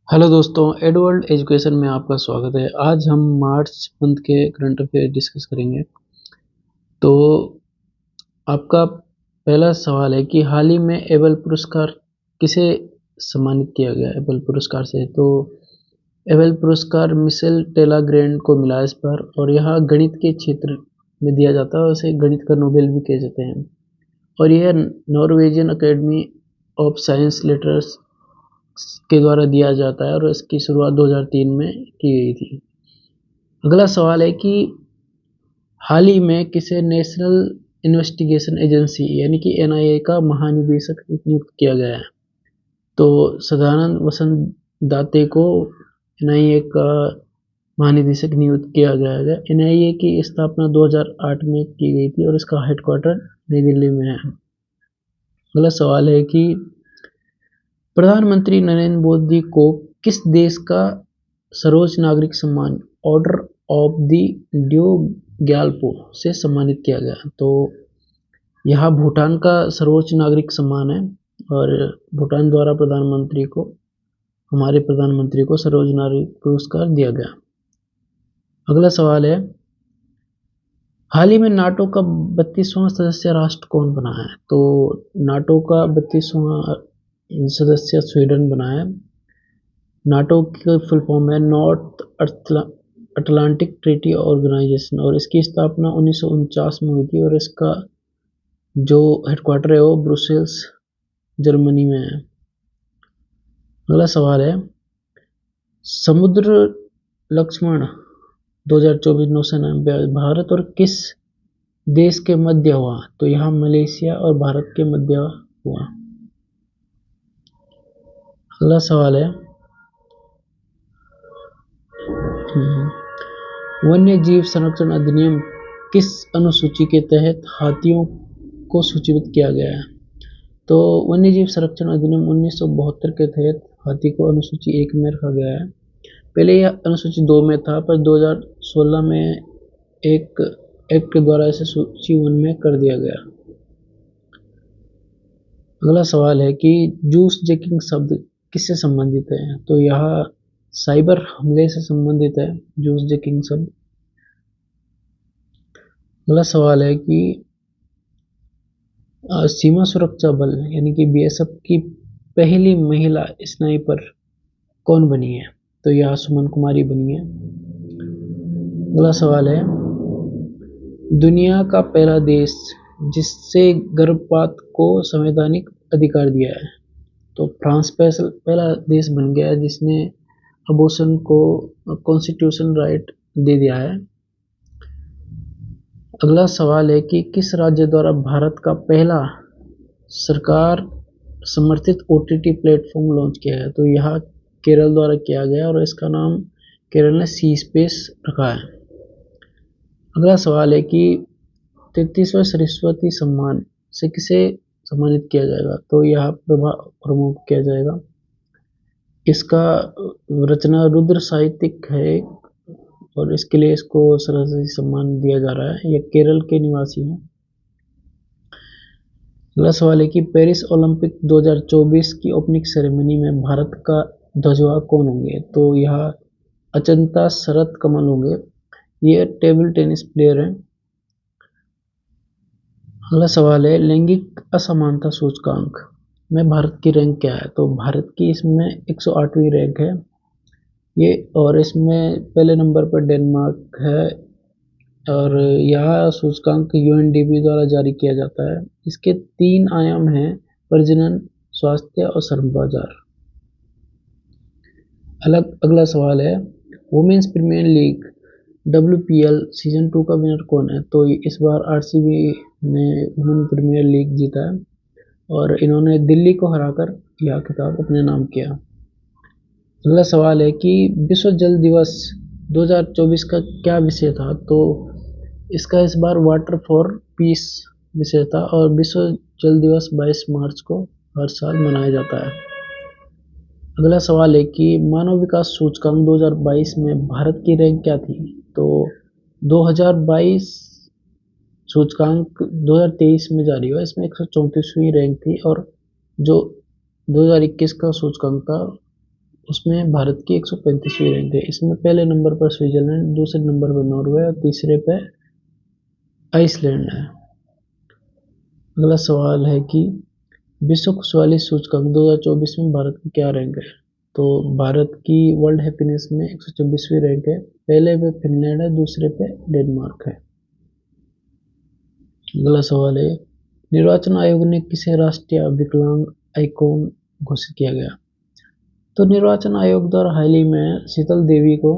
Hello दोस्तों, एडवर्ल्ड education में आपका स्वागत है। आज हम मार्च मंथ के करंट अफेयर डिस्कस करेंगे। तो आपका पहला सवाल है कि हाल ही में एबल पुरस्कार किसे सम्मानित किया गया एबल पुरस्कार से। तो एबल पुरस्कार मिशेल टेलाग्रैंड को मिला इस बार, और यह गणित के क्षेत्र में दिया जाता है और इसे गणित का नोबेल भी कहे जाते हैं। और यह Norwegian academy of science letters के द्वारा दिया जाता है और इसकी शुरुआत 2003 में की गई थी। अगला सवाल है कि हाल ही में किसे नेशनल इन्वेस्टिगेशन एजेंसी यानी कि एनआईए का महानिदेशक नियुक्त किया गया है। तो सदानंद वसंत दाते को एनआईए का महानिदेशक नियुक्त किया गया है। एनआईए की स्थापना 2008 में की गई थी और इसका हेडक्वार्टर नई दिल्ली में है। अगला सवाल है कि प्रधानमंत्री नरेंद्र मोदी को किस देश का सर्वोच्च नागरिक सम्मान order of the due Gyalpo से सम्मानित किया गया। तो यह भूटान का सर्वोच्च नागरिक सम्मान है और भूटान द्वारा हमारे प्रधानमंत्री को सर्वोच्च नागरिक पुरस्कार दिया गया। अगला सवाल है, हाल ही में नाटो का 32वां सदस्य राष्ट्र कौन बना है। तो नाटो का 32वां सदस्य स्वीडन बना है। नाटो की फुल फॉर्म है नॉर्थ अटलांटिक ट्रीटी ऑर्गेनाइजेशन और इसकी स्थापना 1949 में हुई थी और इसका जो हेडक्वार्टर है वो ब्रुसेल्स जर्मनी में है। अगला सवाल है, समुद्र लक्ष्मण 2024 नौसेना भारत और किस देश के मध्य हुआ। तो यहाँ मलेशिया और भारत के मध्य हुआ। अगला सवाल है, वन्य जीव संरक्षण अधिनियम किस अनुसूची के तहत हाथियों को सूचीबद्ध किया गया है। तो वन्य जीव संरक्षण अधिनियम 1972 के तहत हाथी को अनुसूची 1 में रखा गया है। पहले यह अनुसूची 2 में था, पर 2016 में एक एक्ट के द्वारा इसे सूची 1 में कर दिया गया। अगला सवाल है कि जूस जैकिंग शब्द किससे संबंधित है। तो यह साइबर हमले से संबंधित है जूस जैकिंग शब्द। अगला सवाल है कि सीमा सुरक्षा बल यानी कि बीएसएफ की पहली महिला स्नाइपर कौन बनी है। तो यह सुमन कुमारी बनी है। अगला सवाल है, दुनिया का पहला देश जिससे गर्भपात को संवैधानिक अधिकार दिया है। तो फ्रांस पहला देश बन गया है जिसने अबॉर्शन को कॉन्स्टिट्यूशन राइट दे दिया है। अगला सवाल है कि किस राज्य द्वारा भारत का पहला सरकार समर्थित ओटीटी प्लेटफॉर्म लॉन्च किया है। तो यह केरल द्वारा किया गया और इसका नाम केरल ने सी स्पेस रखा है। अगला सवाल है कि 33वें सरस्वती सम्मान से किसे सम्मानित किया जाएगा। तो यह प्रभा प्रमुख किया जाएगा। इसका रचना रुद्र साहित्यिक है और इसके लिए इसको सरस्वती सम्मान दिया जा रहा है। यह केरल के निवासी हैं। अगला सवाल है कि पेरिस ओलंपिक 2024 की ओपनिंग सेरेमनी में भारत का ध्वजवाहक कौन होंगे। तो यह अचंता शरत कमल होंगे। ये टेबल टेनिस प्लेयर हैं। अगला सवाल है, लैंगिक असमानता सूचकांक में भारत की रैंक क्या है। तो भारत की इसमें 108वीं रैंक है ये, और इसमें पहले नंबर पर डेनमार्क है और यह सूचकांक यूएनडीपी द्वारा जारी किया जाता है। इसके 3 आयाम हैं, प्रजनन, स्वास्थ्य और श्रम बाजार। अगला सवाल है, women's premier league WPL season 2 का विनर कौन है। तो इस बार आरसीबी ने वुमेन प्रीमियर लीग जीता है और इन्होंने दिल्ली को हराकर यह खिताब अपने नाम किया। अगला सवाल है कि विश्व जल दिवस 2024 का क्या विषय था। तो इसका इस बार वाटर फॉर पीस विषय था और विश्व जल दिवस 22 मार्च को हर साल मनाया जाता है। अगला सवाल है कि मानव विकास सूचकांक 2022 में भारत की रैंक क्या थी। तो 2022 सूचकांक 2023 में जारी हुआ, इसमें 134वीं रैंक थी और जो 2021 का सूचकांक था उसमें भारत की 135वीं रैंक है। इसमें पहले नंबर पर स्विट्जरलैंड, दूसरे नंबर पर नॉर्वे और तीसरे पे आइसलैंड है। अगला सवाल है कि विश्व खुशहाली सूचकांक 2024 में भारत की क्या रैंक है? तो भारत की वर्ल्ड हैप्पीनेस में 126वीं रैंक है। पहले पे फिनलैंड है, दूसरे पे डेनमार्क है। अगला सवाल है, निर्वाचन आयोग ने किसे राष्ट्रीय विकलांग आइकॉन घोषित किया गया? तो निर्वाचन आयोग द्वारा हाल ही में शीतल देवी को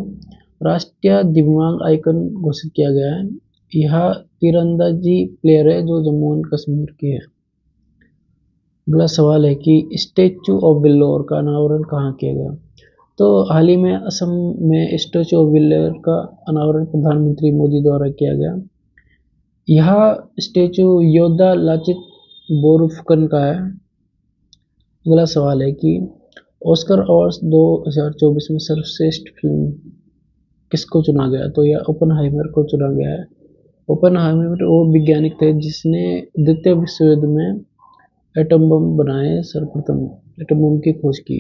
राष्ट्रीय दिव्यांग आइकन घोषित किया गया है। यह तीरंदाजी प्लेयर है जो जम्मू एंड कश्मीर की है। अगला सवाल है कि स्टैचू ऑफ वेल्लोर का अनावरण कहाँ किया गया? तो हाल ही में असम में स्टैचू ऑफ वेल्लोर का अनावरण प्रधानमंत्री मोदी द्वारा किया गया। यह स्टैचू योद्धा लाचित बोरफुकन का है। अगला सवाल है कि ऑस्कर अवार्ड्स 2024 में सर्वश्रेष्ठ फिल्म किसको चुना गया? तो यह ओपेनहाइमर को चुना गया है। ओपेनहाइमर वो वैज्ञानिक थे जिसने द्वितीय विश्व युद्ध में एटम बम बनाए, सर्वप्रथम एटम बम की खोज की।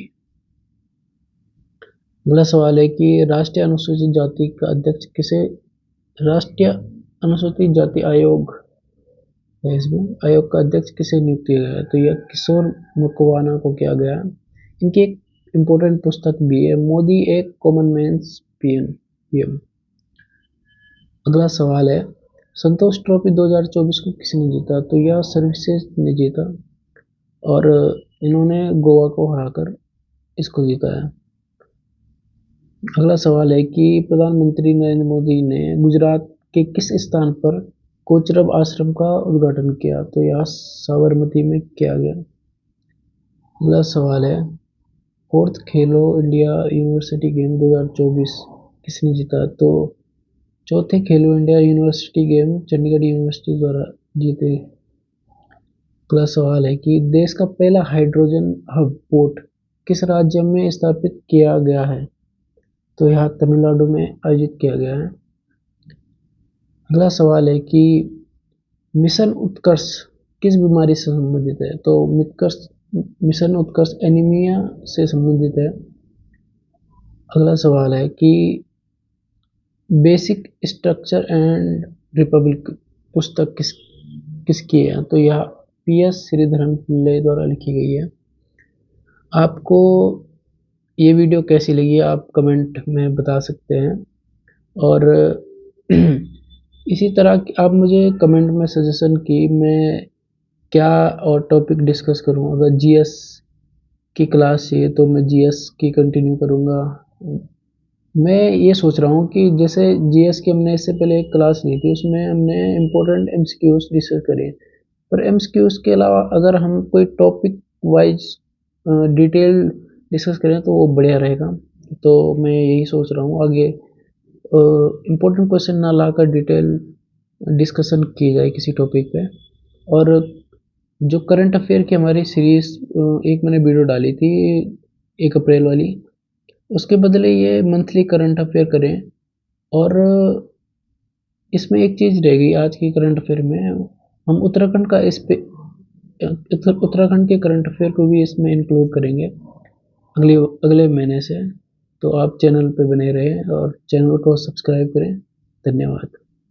अगला सवाल है कि राष्ट्रीय अनुसूचित जाति का अध्यक्ष किसे राष्ट्रीय अनुसूचित जाति आयोग है, इसमें आयोग का अध्यक्ष किसे नियुक्त किया गया है? तो यह किशोर मकवाना को किया गया। इनकी एक इम्पोर्टेंट पुस्तक भी है, मोदी एक कॉमन मैन्स पीएम। अगला सवाल है, संतोष ट्रॉफी 2024 को किसने जीता? तो यह सर्विसेज ने जीता और इन्होंने गोवा को हराकर इसको जीता है। अगला सवाल है कि प्रधानमंत्री नरेंद्र मोदी ने गुजरात के किस स्थान पर कोचरब आश्रम का उद्घाटन किया? तो यह साबरमती में किया गया। अगला सवाल है, फोर्थ खेलो इंडिया यूनिवर्सिटी गेम 2024 किसने जीता? तो चौथे खेलो India university game Chandigarh university द्वारा जीते। अगला सवाल है कि देश का पहला हाइड्रोजन हब पोर्ट किस राज्य में स्थापित किया गया है? तो यह तमिलनाडु में आयोजित किया गया है। अगला सवाल है कि मिशन उत्कर्ष किस बीमारी से संबंधित है? तो मिशन उत्कर्ष एनीमिया से संबंधित है। अगला सवाल है कि बेसिक स्ट्रक्चर एंड रिपब्लिक पुस्तक किसकी है? तो यह PS श्रीधरन पिल्ले द्वारा लिखी गई है। आपको ये वीडियो कैसी लगी आप कमेंट में बता सकते हैं और इसी तरह आप मुझे कमेंट में सजेशन की मैं क्या और टॉपिक डिस्कस करूं। अगर GS की क्लास चाहिए तो मैं GS की कंटिन्यू करूंगा। मैं ये सोच रहा हूँ कि जैसे GS की हमने इससे पहले एक क्लास ली थी, उसमें हमने इम्पोर्टेंट MCQs डिस्कस करे, पर MCQs के अलावा अगर हम कोई टॉपिक वाइज डिटेल डिस्कस करें तो वो बढ़िया रहेगा। तो मैं यही सोच रहा हूँ आगे इम्पोर्टेंट क्वेश्चन ना लाकर डिटेल डिस्कशन की जाए किसी टॉपिक पे। और जो करंट अफेयर की हमारी सीरीज एक मैंने वीडियो डाली थी 1 अप्रैल वाली, उसके बदले ये मंथली करंट अफेयर करें। और इसमें एक चीज़ रह गई आज की करंट अफेयर में, हम उत्तराखंड का उत्तराखंड के करंट अफेयर को भी इसमें इंक्लूड करेंगे अगले महीने से। तो आप चैनल पे बने रहें और चैनल को सब्सक्राइब करें। धन्यवाद।